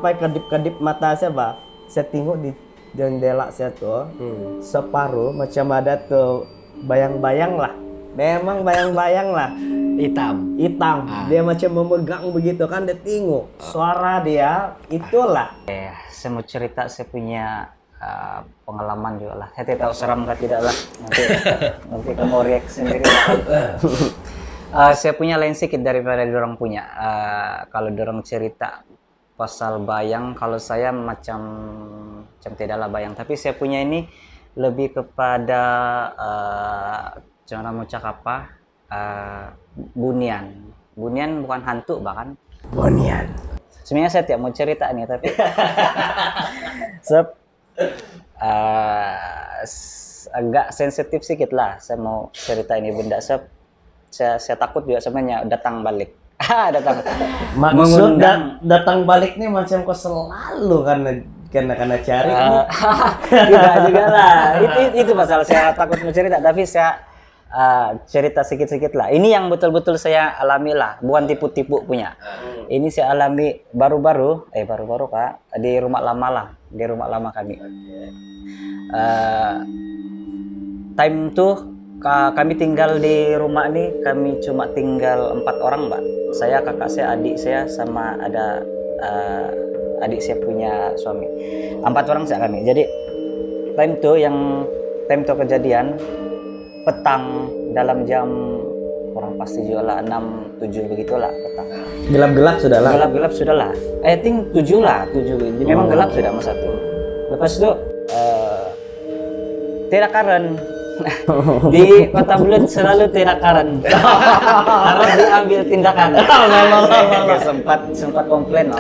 Sampai kedip-kedip mata saya, Pak. Saya tengok di jendela saya tuh, separuh macam ada tuh bayang-bayang lah. Memang bayang-bayang lah. Hitam. Hitam. Dia macam memegang begitu kan, dia tengok. Suara dia, itulah. Saya mau cerita, saya punya pengalaman juga lah. Saya tidak tahu seram atau tidak lah. Nanti kamu reaksi sendiri. Saya punya lain sedikit daripada dorang punya. Kalau dorang cerita pasal bayang, kalau saya macam tidaklah bayang, tapi saya punya ini lebih kepada jangan mau cakap apa, bunian bukan hantu bahkan. Bunian. Sebenarnya saya tidak mau cerita nih, tapi agak sensitif sedikit lah. Saya mau cerita ini benda, saya takut juga sebenarnya datang balik. Maksud datang balik nih macam kau selalu karena cari. Tidak juga lah. Itu masalah saya takut mencerita, tapi saya cerita sedikit-sedikit lah. Ini yang betul-betul saya alami lah, bukan tipu-tipu punya. Ini saya alami baru-baru Kak, di rumah lama lah, di rumah lama kami. Time tuh kami tinggal di rumah ini, kami cuma tinggal 4 orang, Mbak. Saya, kakak saya, adik saya, sama ada adik saya punya suami. 4 orang saya kami. Jadi time tuh kejadian petang dalam jam kurang pasti juga lah 6-7 begitulah petang. Gelap-gelap sudah lah. Gelap-gelap sudah lah. I think 7 lah, 7. Jadi memang gelap sudah masa itu. Lepas itu tidak karen. Di Kota Bulut selalu tidak karen. Harus diambil tindakan. sempat komplain loh.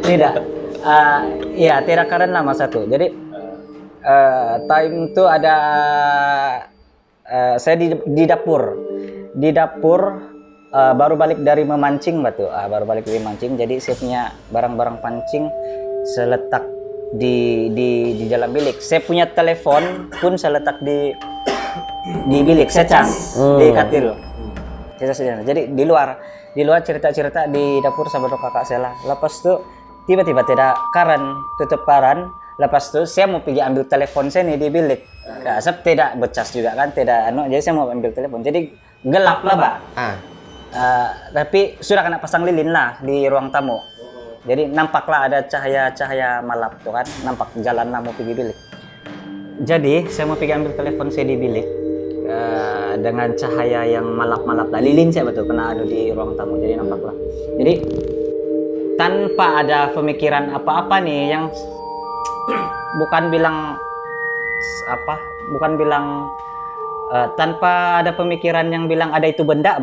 Tidak. Iya, tidak karen lah masa itu. Jadi time itu ada saya di dapur. Di dapur baru balik dari memancing, Batu. Baru balik dari mancing. Jadi saya punya barang-barang pancing seletak di dalam bilik. Saya punya telepon pun saya letak di bilik, saya cas di katil. Jadi di luar cerita-cerita di dapur sama kakak saya lah. Lepas itu tiba-tiba tidak karen, tutup karen. Lepas itu saya mau pergi ambil telepon saya nih di bilik. Saya tidak becas juga kan, tidak jadi saya mau ambil telepon. Jadi gelap lah, Pak. Tapi sudah kena pasang lilin lah di ruang tamu. Jadi nampaklah ada cahaya malap tuh kan, nampak jalan lah mau pergi bilik. Jadi saya mau pergi ambil telepon saya di bilik. Dengan cahaya yang malap-malap lah, lilin saya betul kena ada di ruang tamu, jadi nampaklah. Jadi tanpa ada pemikiran apa-apa nih, yang bukan bilang tanpa ada pemikiran yang bilang ada itu benda,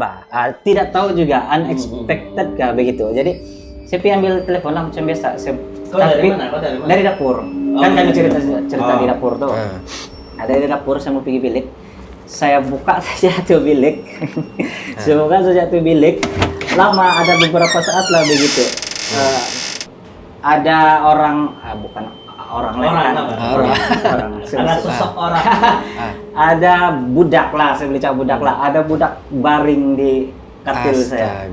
tidak tahu juga, unexpected kah begitu. Jadi saya pergi ambil telepon lah macam biasa. Tapi dari dapur. Kan kami cerita di dapur tuh. Ada di dapur, saya mau pergi bilik. Saya buka saja tuh bilik. Lama, ada beberapa saat lah begitu. Ada orang, bukan orang. Ada sosok orang. Ada budak lah, saya beli budak lah. Ada budak baring di katil saya.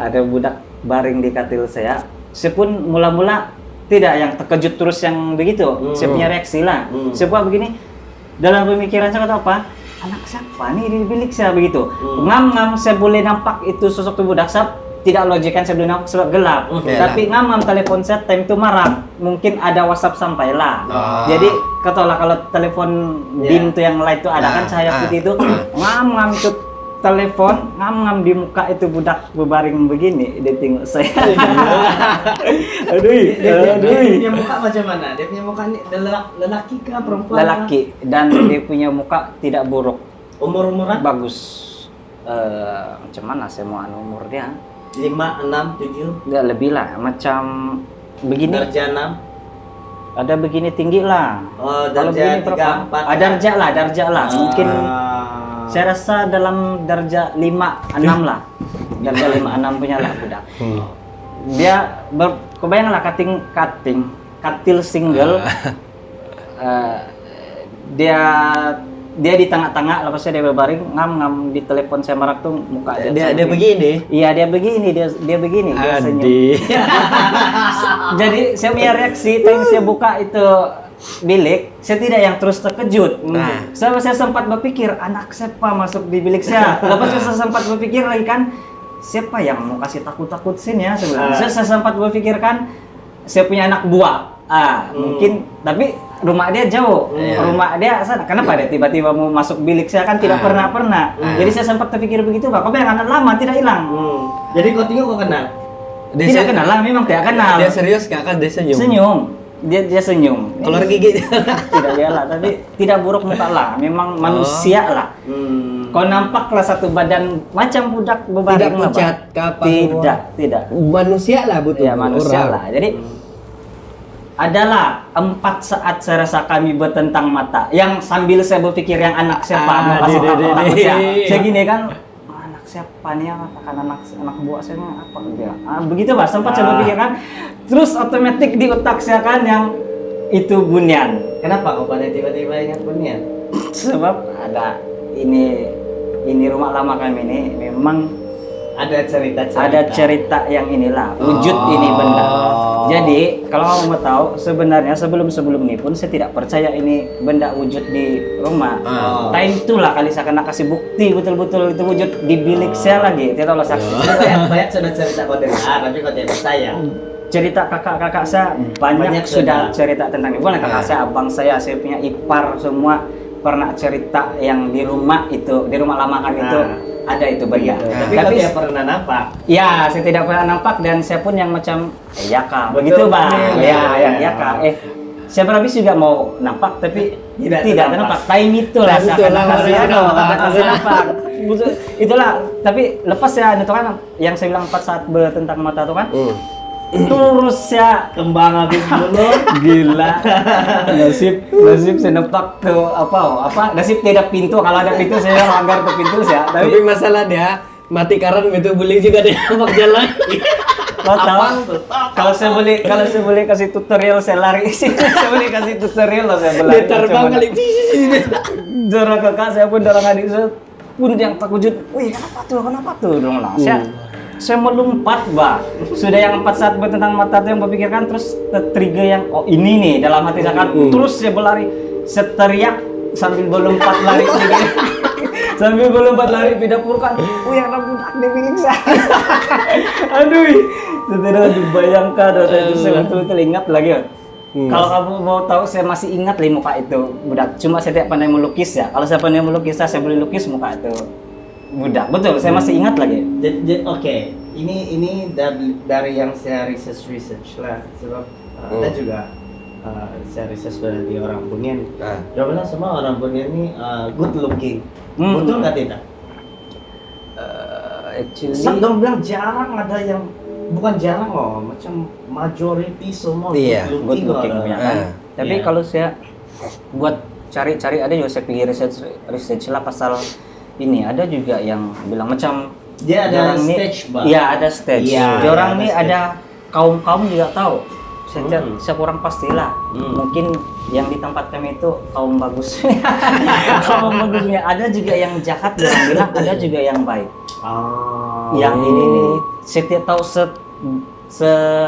Ada budak baring di katil saya. Saya pun mula-mula tidak yang terkejut terus yang begitu. Saya punya reaksi lah. Saya buat begini. Dalam pemikiran saya kata apa? Anak siapa nih di bilik saya begitu. Ngam-ngam saya boleh nampak itu sosok tuh budak, saya tidak logikan saya boleh nampak sebab gelap. Tapi ngam-ngam telepon saya time itu marah. Mungkin ada WhatsApp sampai lah. Jadi katalah kalau telepon dim tuh yang light tuh ada kan cahaya putih itu. Ngam-ngam itu telepon, ngam-ngam di muka itu budak berbaring begini, dia tengok saya. Dia punya muka macam mana? Dia punya muka ini lelaki kah perempuan? Lelaki, dan dia punya muka tidak buruk. Umur-umuran? Bagus. Macam mana saya mau umur dia? 5, 6, 7? Dia lebih lah, macam begini, Darjah 6. ada begini tinggi lah. Oh, Kalau darjah begini berapa? 34. Darjah lah. Mungkin Ah. saya rasa dalam darjah 5-6 lah. Darjah 5-6 punya lah budak. Dia kebayang lah katil single. Dia di tengah-tengah, lepasnya dia berbaring ngam di telepon saya marak tuh muka Dia begini. Iya dia begini, dia begini, dia senyum. Jadi saya punya reaksi, tapi saya buka itu bilik, saya tidak yang terus terkejut. Saya sempat berpikir anak siapa masuk di bilik saya. Lepas saya sempat berpikir lagi kan, siapa yang mau kasih takut-takut sini ya sebenarnya. Saya sempat berpikirkan saya punya anak buah. Mungkin tapi rumah dia jauh, rumah dia sana. Kenapa dia tiba-tiba mau masuk bilik saya kan tidak pernah. Jadi saya sempat terpikir begitu, Pak. Kok yang anak lama tidak hilang. Jadi kau tengok kau kenal? Tidak kenal lah, memang tidak kenal. Dia serius nggak kan? Dia senyum. Senyum. Dia senyum. Keluar gigi. Tidak lah, tapi tidak buruk muka lah. Memang manusia lah. Kau nampaklah satu badan macam budak bebaring. Tidak pucat, kapak Tidak. Manusia lah betul. Ya manusia orang. lah. Jadi adalah 4 saat saya rasa kami bertentang mata. Yang sambil saya berpikir yang anak siapa mau kasih tahu orang saya gini kan, anak siapa nih yang katakan anak buah saya ini apa dia? Begitu Pak, sempat saya berpikir kan. Terus otomatis di otak saya kan yang itu Bunian. Kenapa kau pada tiba-tiba ingat Bunian? Sebab ada ini rumah lama kami ini memang Ada cerita. ada cerita yang inilah wujud ini benda. Jadi kalau kamu mau tahu sebenarnya sebelum ini pun saya tidak percaya ini benda wujud di rumah. Time itulah kali saya kena kasih bukti betul-betul itu wujud di bilik saya lagi. Tidak tahu lah saksi. Banyak sudah cerita kau dengar, tapi kau tidak percaya. Cerita kakak-kakak saya banyak sudah cerita tentang ini. Bukan kakak saya, abang saya punya ipar semua pernah cerita yang di rumah itu, di rumah lama kami itu ada itu benda. Tapi kau tidak pernah nampak. Ya, saya tidak pernah nampak dan saya pun yang macam ya kak, begitu Bang. Ya kak. Siapa habis juga mau nampak tapi tidak nampak. Time itu lah saya kasih nampak. Itulah. Tapi lepas ya itu kan yang saya bilang 4 saat bertentang mata itu kan. Terus ya Kembang habis dulu. gila. Nasib saya nampak tuh apa nasib tidak pintu, kalau ada pintu saya langgar ke pintu ya. Tapi masalah dia mati karena itu boleh juga dia nampak jalan. Lo tahu kalau saya boleh kasih tutorial saya lari sih. Saya boleh kasih tutorial loh saya berlari. Dia terbang kali. Jorok kakak saya pun dorong adik saya pun yang terkejut. Wih kenapa tuh dong lah. Saya melompat bah. Sudah yang 4 saat bertentang mata tuh yang berpikirkan terus trigger yang ini nih dalam hati saya kan. Terus saya berlari, saya teriak sambil berlompat lari juga. Sambil berlompat lari di dapur kan. Yang budak di bilik saya. Aduh. Setelah dibayangkan itu saya betul-betul ingat lagi. Kalau kamu mau tahu saya masih ingat lah muka itu budak. Cuma saya tidak pandai melukis ya. Kalau saya pandai melukis saya boleh lukis muka itu budak. Betul, saya masih ingat lagi. Oke. Ini dari yang saya research lah sebab ada juga saya research dari orang Bunian. Dia bilang semua orang Bunian ini good looking. Betul nggak tidak? Actually, Dong bilang jarang ada yang bukan jarang macam majority semua good looking punya kan. Tapi kalau saya buat cari-cari ada juga saya pergi research lah pasal ini ada juga yang bilang macam dia ada stage, Bang. Iya, ada stage. Orang nih ada kaum juga tahu. Saya kurang pastilah. Mungkin yang di tempat kami itu kaum bagus. Kaum bagusnya. Ada juga yang jahat orang bilang, ada juga yang baik. Yang ini nih saya tidak tahu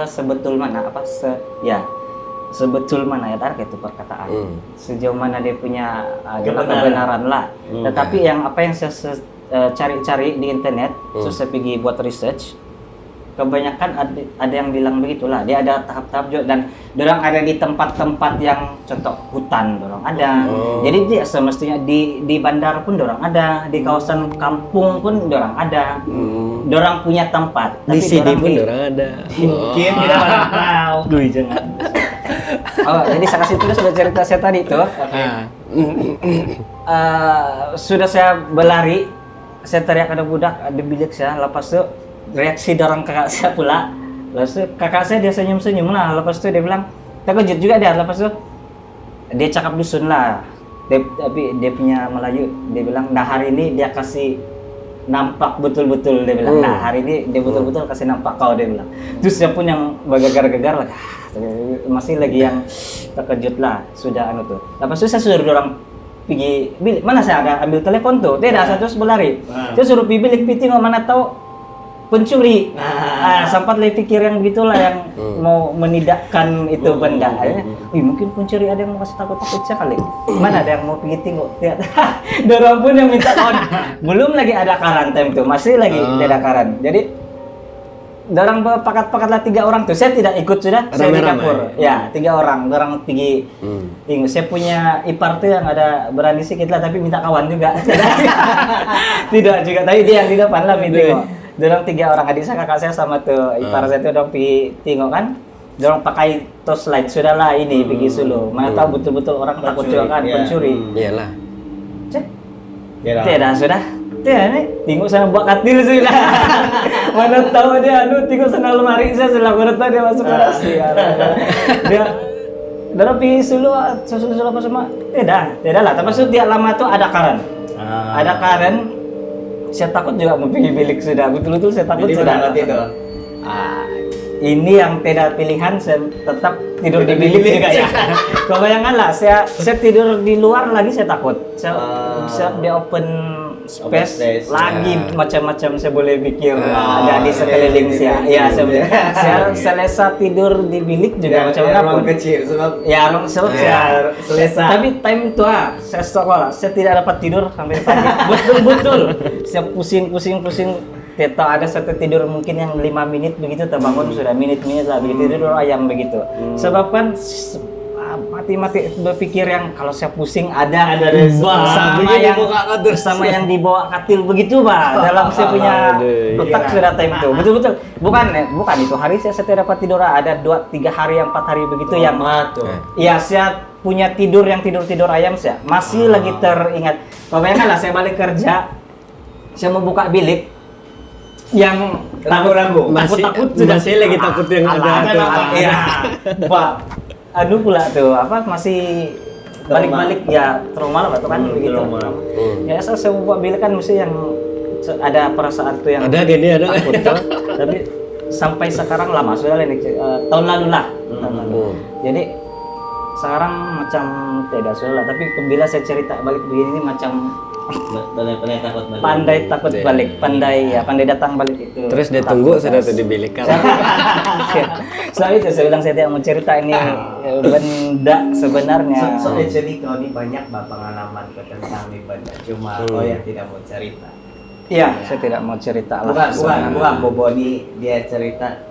sebetul mana sebetul mana ya tarik itu perkataan. Sejauh mana dia punya kebenaran lah. Tetapi yang apa yang saya cari-cari di internet, terus saya pergi buat research. Kebanyakan ada yang bilang begitulah. Dia ada tahap-tahap juga dan dorang ada di tempat-tempat yang contoh hutan dorang ada. Jadi dia semestinya di bandar pun dorang ada, di kawasan kampung pun dorang ada. Dorang punya tempat. Di sini pun dorang ada. Mungkin kita tahu. Duh, jangan. Jadi saya kasih tulis sudah cerita saya tadi itu. Sudah saya berlari, saya teriak ada budak di bilik saya. Lepas itu reaksi dorong kakak saya pula Lepas itu kakak saya dia senyum-senyum lah. Lepas itu dia bilang, terkejut juga dia. Lepas itu dia cakap dusun lah. Tapi dia punya Melayu, dia bilang, nah hari ini dia kasih nampak betul-betul, dia bilang. Nah hari ini dia betul-betul kasih nampak kau, dia bilang. Terus dia pun yang bergegar-gegar lah. Masih lagi yang terkejut lah, sudah anu tuh. Lepas itu saya suruh orang pergi bilik. Mana saya ada ambil telepon tuh? Tidak, saya terus berlari. Saya suruh pergi bilik, tengok mana tahu pencuri. Sempat lagi pikir yang begitulah yang mau menidakkan itu benda. Mungkin pencuri ada yang mau kasih takut-takut saya kali. Mana ada yang mau pergi tengok? Dorong pun yang minta kawan. Belum lagi ada karan time tuh, masih lagi ada karan. Jadi dorang pakat-pakatlah 3 orang tuh. Saya tidak ikut sudah. Saya di dapur. Ya 3 orang. Dorang pergi. Saya punya ipar tuh yang ada berani sedikit lah, tapi minta kawan juga. Tidak juga, tapi dia yang di depan lah tengok. Dorang 3 orang, adik saya, kakak saya sama tuh ipar saya tuh dorang pergi tengok kan. Dorang pakai torchlight sudah lah ini pergi solo. Mana tahu betul-betul orang takut juga kan pencuri. Iyalah. Cek. Tidak sudah. Tidak nih, tengok sana buat katil sudah. Mana tahu dia, tengok sana lemari saya sudah mana tahu dia masuk ke nasi. Dia pergi solo apa semua. Tidak lah. Tapi dia lama tuh ada karan. Ada karan. Saya takut juga mau pergi bilik sudah. Betul-betul saya takut sudah. Ini yang tidak pilihan, saya tetap tidur di bilik juga ya. Kalau bayangkanlah, saya tidur di luar lagi saya takut. Saya di open space lagi macam-macam saya boleh pikir ada di sekeliling saya. Ya, saya selesa tidur di bilik juga macam apa pun. Kecil sebab saya selesa. Tapi time itu saya sekolah, saya tidak dapat tidur sampai pagi. Betul-betul. Saya pusing. Tidak ada satu tidur mungkin yang 5 menit begitu terbangun sudah minit-minit lah begitu tidur ayam begitu. Sebab kan mati-mati berpikir yang kalau saya pusing ada sama yang dibawa katil begitu dalam saya punya otak sudah time itu betul-betul bukan itu hari saya tidak dapat tidur ada 2-3 hari 4 hari begitu yang ya saya punya tidur yang tidur ayam saya masih lagi teringat. Bayangkanlah saya balik kerja, saya mau buka bilik yang ragu-ragu takut masih lagi takut yang ada iya Pak pula tuh masih balik-balik ya trauma lah tuh kan begitu ya saya buat bilik kan mesti yang ada perasaan tuh yang ada takut tuh tapi sampai sekarang lama sudah ini tahun lalu lah jadi sekarang macam tidak sudah lah tapi bila saya cerita balik begini macam pandai takut balik, pandai datang balik itu. Terus dia tunggu sudah tuh di bilik kan. Soal itu saya bilang saya tidak mau cerita ini benda sebenarnya. So actually kau ini banyak pengalaman tentang ini benda, cuma kau yang tidak mau cerita. Iya, saya tidak mau cerita lah. Bukan Bobo ini dia cerita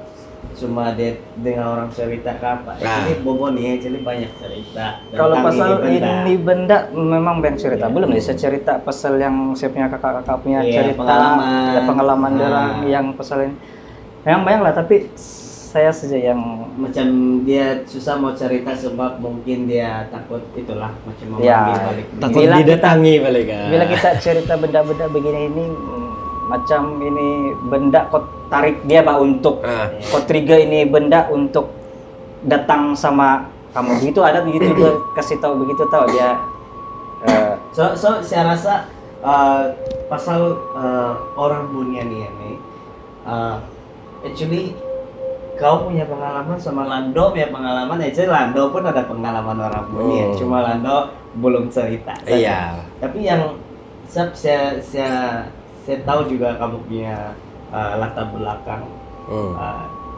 cuma dia dengan orang cerita apa. Ini Bobo nih jadi banyak cerita. Kalau pasal ini benda memang banyak cerita. Belum nih saya cerita pasal yang saya punya kakak-kakak punya cerita pengalaman orang yang pasal ini. Memang banyak lah tapi saya saja yang macam dia susah mau cerita sebab mungkin dia takut itulah macam memanggil balik. Takut didatangi balik kan. Bila kita cerita benda-benda begini ini macam ini benda kau tarik dia untuk kau trigger ini benda untuk datang sama kamu begitu ada begitu kasih tahu begitu tahu dia so saya rasa pasal orang Bunian ini actually kau punya pengalaman sama Lando punya pengalaman actually Lando pun ada pengalaman orang Bunian cuma Lando belum cerita iya tapi yang saya tahu juga kamu punya latar belakang.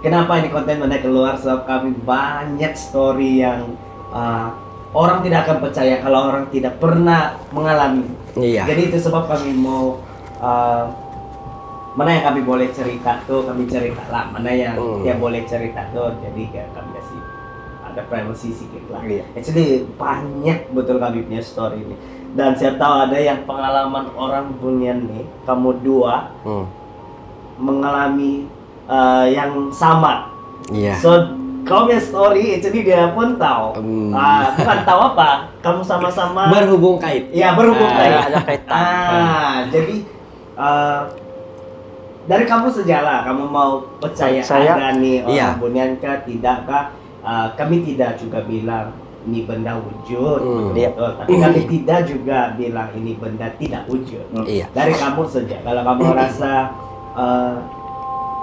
Kenapa ini konten mana keluar? Sebab kami banyak story yang orang tidak akan percaya kalau orang tidak pernah mengalami. Iya. Jadi itu sebab kami mau mana yang kami boleh cerita tuh kami cerita lah. Mana yang dia boleh cerita tuh jadi kami kasih ada privacy sedikit lah. Iya. Actually banyak betul kami punya story ini. Dan saya tahu ada yang pengalaman orang Bunian nih, kamu dua mengalami yang sama. Iya. So, kau punya story, jadi dia pun tahu. Bukan tahu apa, kamu sama-sama berhubung kait. Ya berhubung kait. Ada kaitan. Jadi dari kamu sajalah, kamu mau percaya ada nih orang Iya. Bunian kah, tidakkah? Kami tidak juga bilang ini benda wujud, Iya. betul. Tapi kami tidak juga bilang ini benda tidak wujud. Iya. Dari kamu saja. Kalau kamu rasa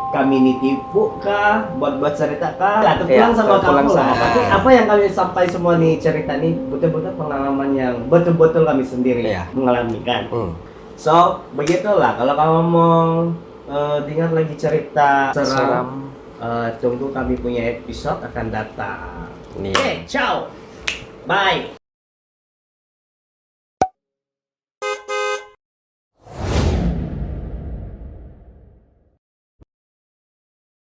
kami ini tipu kah, buat cerita kah, atau pulang Iya, sama pulang kamu lah. sama. Tapi apa yang kami sampai semua nih cerita nih betul-betul pengalaman yang betul-betul kami sendiri Iya. mengalami kan. Hmm. So begitulah. Kalau kamu mau dengar lagi cerita seram, tunggu kami punya episode akan datang. Nih. Oke, ciao, bye.